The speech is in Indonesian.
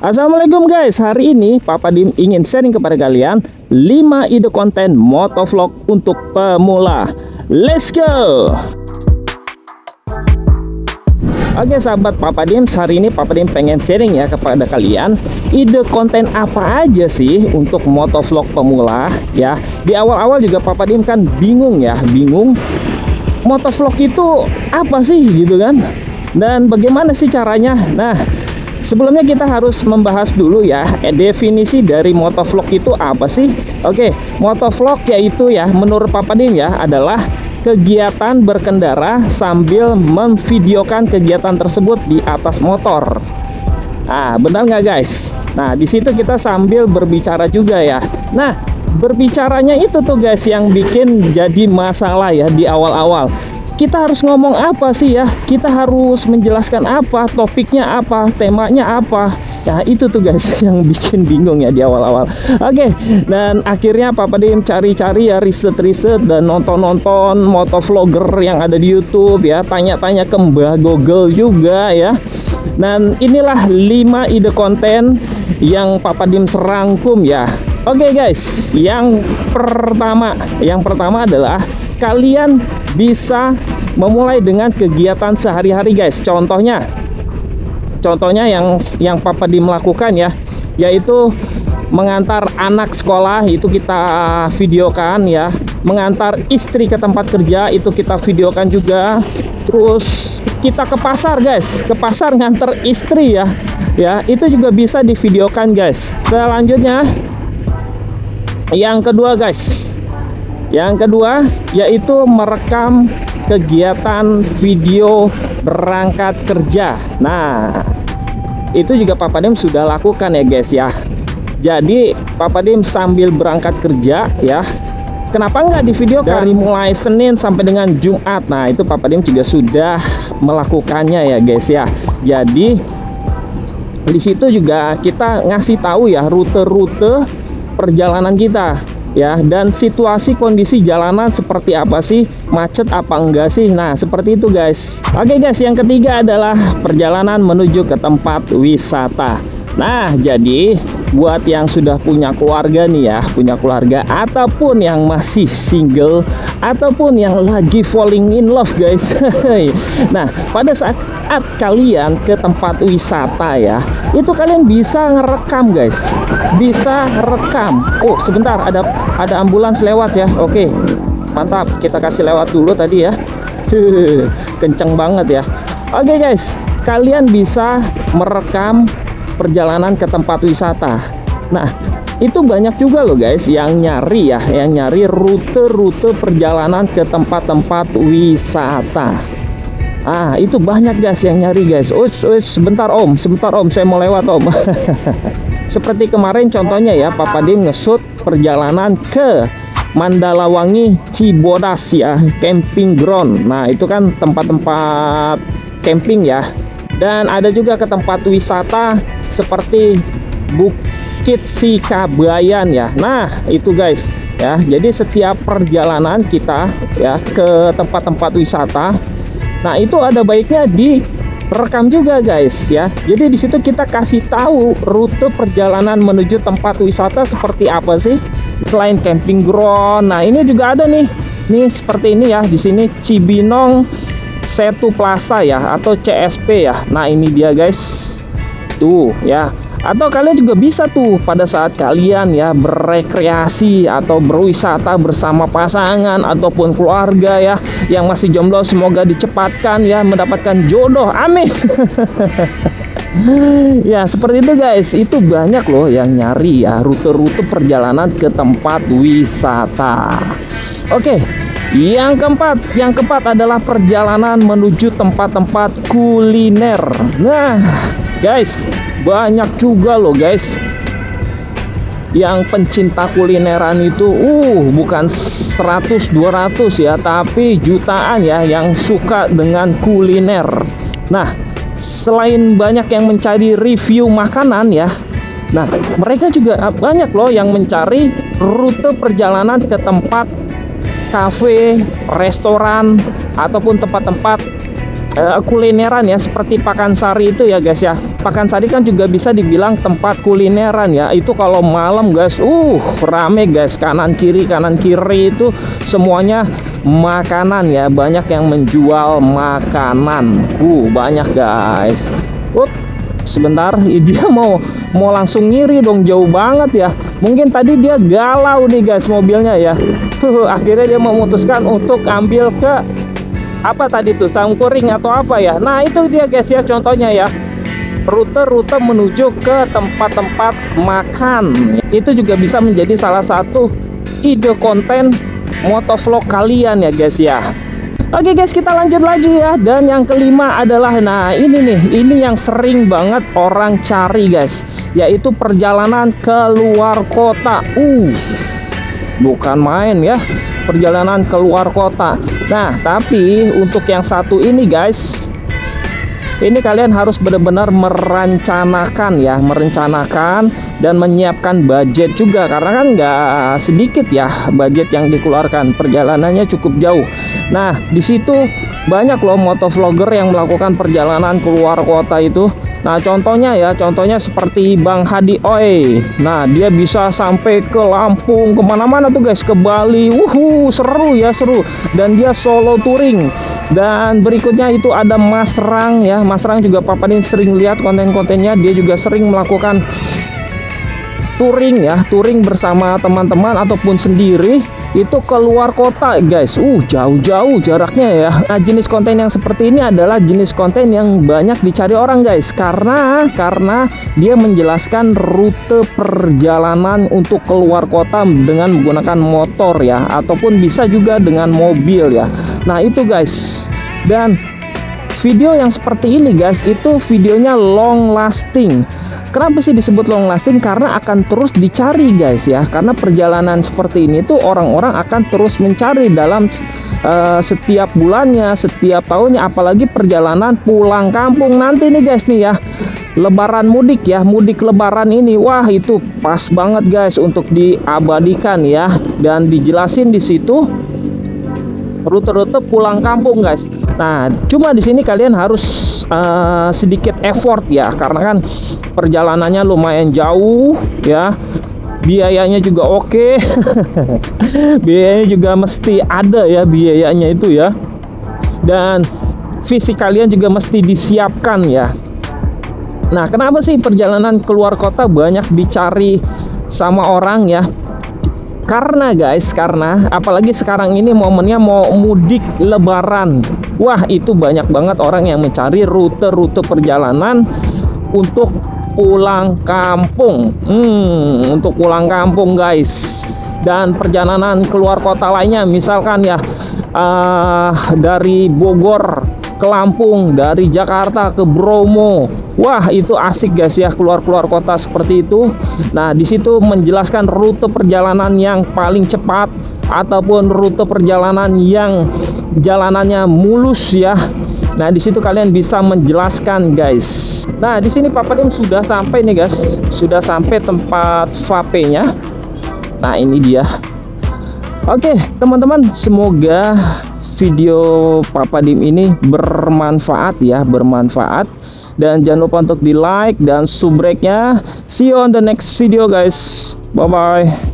Assalamualaikum guys, hari ini Papa Dim ingin sharing kepada kalian 5 ide konten motovlog untuk pemula. Let's go. Oke sahabat Papa Dim, hari ini Papa Dim pengen sharing ya kepada kalian ide konten apa aja sih untuk motovlog pemula ya. Di awal-awal juga Papa Dim kan bingung motovlog itu apa sih gitu kan, dan bagaimana sih caranya. Nah, sebelumnya kita harus membahas dulu ya definisi dari motovlog itu apa sih. Oke, motovlog yaitu ya menurut Papa Dim ya adalah kegiatan berkendara sambil memvideokan kegiatan tersebut di atas motor. Nah, benar nggak guys? Nah, di situ kita sambil berbicara juga ya. Nah, berbicaranya itu tuh guys yang bikin jadi masalah ya di awal-awal. Kita harus ngomong apa sih ya? Kita harus menjelaskan apa, topiknya apa, temanya apa. Nah, itu tuh guys yang bikin bingung ya di awal-awal. Oke, dan akhirnya Papa Dim cari-cari ya, riset-riset dan nonton-nonton motovlogger yang ada di YouTube ya, tanya-tanya ke Mbah Google juga ya. Dan inilah 5 ide konten yang Papa Dim serangkum ya. Oke guys, yang pertama adalah kalian bisa memulai dengan kegiatan sehari-hari guys. Contohnya yang Papa Dim lakukan ya, yaitu mengantar anak sekolah, itu kita videokan ya. Mengantar istri ke tempat kerja, itu kita videokan juga. Terus kita ke pasar guys, ke pasar nganter istri ya, itu juga bisa divideokan guys. Selanjutnya yang kedua guys, yaitu merekam kegiatan video berangkat kerja. Nah, itu juga Papa Dim sudah lakukan ya guys ya. Jadi Papa Dim sambil berangkat kerja ya, kenapa nggak divideokan dari mulai Senin sampai dengan Jumat. Nah, itu Papa Dim juga sudah melakukannya ya guys ya. Jadi di situ juga kita ngasih tahu ya rute-rute perjalanan kita ya, dan situasi kondisi jalanan seperti apa sih, macet apa enggak sih. Nah, seperti itu guys. Oke guys, yang ketiga adalah perjalanan menuju ke tempat wisata. Nah, jadi buat yang sudah punya keluarga nih ya, punya keluarga ataupun yang masih single ataupun yang lagi falling in love guys. Nah, pada saat kalian ke tempat wisata ya, itu kalian bisa ngerekam guys, bisa rekam. Oh sebentar, ada ambulans lewat ya. Oke, mantap, kita kasih lewat dulu tadi ya. Kenceng banget ya. Oke guys, kalian bisa merekam perjalanan ke tempat wisata. Nah, itu banyak juga loh guys yang nyari rute-rute perjalanan ke tempat-tempat wisata. Ah, itu banyak guys yang nyari guys. Sebentar om, saya mau lewat om. Seperti kemarin contohnya ya, Papa Dim nge-shoot perjalanan ke Mandalawangi Cibodas ya, camping ground. Nah, itu kan tempat-tempat camping ya. Dan ada juga ke tempat wisata seperti Bukit Sikabayan ya. Nah, itu guys ya. Jadi setiap perjalanan kita ya ke tempat-tempat wisata, nah itu ada baiknya direkam juga guys ya. Jadi di situ kita kasih tahu rute perjalanan menuju tempat wisata seperti apa sih selain camping ground. Nah, ini juga ada nih seperti ini ya, di sini Cibinong Setu Plaza ya, atau CSP ya. Nah, ini dia guys tuh ya. Atau kalian juga bisa tuh pada saat kalian ya berekreasi atau berwisata bersama pasangan ataupun keluarga ya yang masih jomblo, semoga dicepatkan ya mendapatkan jodoh, amin. Ya seperti itu guys, itu banyak loh yang nyari ya rute-rute perjalanan ke tempat wisata. Oke, yang keempat adalah perjalanan menuju tempat-tempat kuliner. Nah guys, banyak juga loh guys yang pencinta kulineran itu bukan 100-200 ya, tapi jutaan ya yang suka dengan kuliner. Nah, selain banyak yang mencari review makanan ya, nah mereka juga banyak loh yang mencari rute perjalanan ke tempat kafe, restoran, ataupun tempat-tempat kulineran ya, seperti Pakansari itu ya guys ya. Pakansari kan juga bisa dibilang tempat kulineran ya. Itu kalau malam guys, rame guys, kanan kiri itu semuanya makanan ya. Banyak yang menjual makanan. Banyak guys. Sebentar, dia mau langsung ngiri dong, jauh banget ya. Mungkin tadi dia galau nih guys mobilnya ya. Akhirnya dia memutuskan untuk ambil ke apa tadi tuh, Sangkuring atau apa ya. Nah itu dia guys ya, contohnya ya, rute-rute menuju ke tempat-tempat makan. Itu juga bisa menjadi salah satu ide konten motovlog kalian ya guys ya. Oke guys, kita lanjut lagi ya. Dan yang kelima adalah, nah ini nih, ini yang sering banget orang cari guys, yaitu perjalanan ke luar kota. Bukan main ya, perjalanan ke luar kota. Nah tapi untuk yang satu ini guys, ini kalian harus benar-benar merencanakan ya, dan menyiapkan budget juga, karena kan nggak sedikit ya budget yang dikeluarkan, perjalanannya cukup jauh. Nah di situ banyak loh motovlogger yang melakukan perjalanan keluar kota itu. Nah contohnya seperti Bang Hadi Oi. Nah dia bisa sampai ke Lampung, kemana-mana tuh guys, ke Bali. Seru ya, seru. Dan dia solo touring. Dan berikutnya itu ada Mas Rang ya. Mas Rang juga Papa Dim sering lihat konten-kontennya. Dia juga sering melakukan touring ya, touring bersama teman-teman ataupun sendiri, itu keluar kota guys. Jauh-jauh jaraknya ya. Nah jenis konten yang seperti ini adalah jenis konten yang banyak dicari orang guys, karena dia menjelaskan rute perjalanan untuk keluar kota dengan menggunakan motor ya, ataupun bisa juga dengan mobil ya. Nah itu guys. Dan video yang seperti ini guys, itu videonya long lasting. Kenapa sih disebut long lasting? Karena akan terus dicari guys ya. Karena perjalanan seperti ini tuh orang-orang akan terus mencari dalam setiap bulannya, setiap tahunnya. Apalagi perjalanan pulang kampung nanti nih guys nih ya, lebaran mudik ya, mudik lebaran ini. Wah itu pas banget guys untuk diabadikan ya, dan dijelasin di situ rute-rute pulang kampung guys. Nah cuma di sini kalian harus sedikit effort ya, karena kan perjalanannya lumayan jauh ya, biayanya juga oke. Biayanya juga mesti ada ya, biayanya itu ya, dan fisik kalian juga mesti disiapkan ya. Nah kenapa sih perjalanan keluar kota banyak dicari sama orang ya? Karena guys, apalagi sekarang ini momennya mau mudik lebaran. Wah itu banyak banget orang yang mencari rute-rute perjalanan untuk pulang kampung. Untuk pulang kampung guys. Dan perjalanan keluar kota lainnya, misalkan ya dari Bogor ke Lampung, dari Jakarta ke Bromo. Wah itu asik guys ya, keluar kota seperti itu. Nah di situ menjelaskan rute perjalanan yang paling cepat ataupun rute perjalanan yang jalanannya mulus ya. Nah di situ kalian bisa menjelaskan guys. Nah di sini Papa Dim sudah sampai nih guys, sudah sampai tempat vape-nya. Nah ini dia. Oke teman-teman, semoga video Papa Dim ini bermanfaat ya, bermanfaat. Dan jangan lupa untuk di like dan subrek-nya. See you on the next video guys. Bye bye.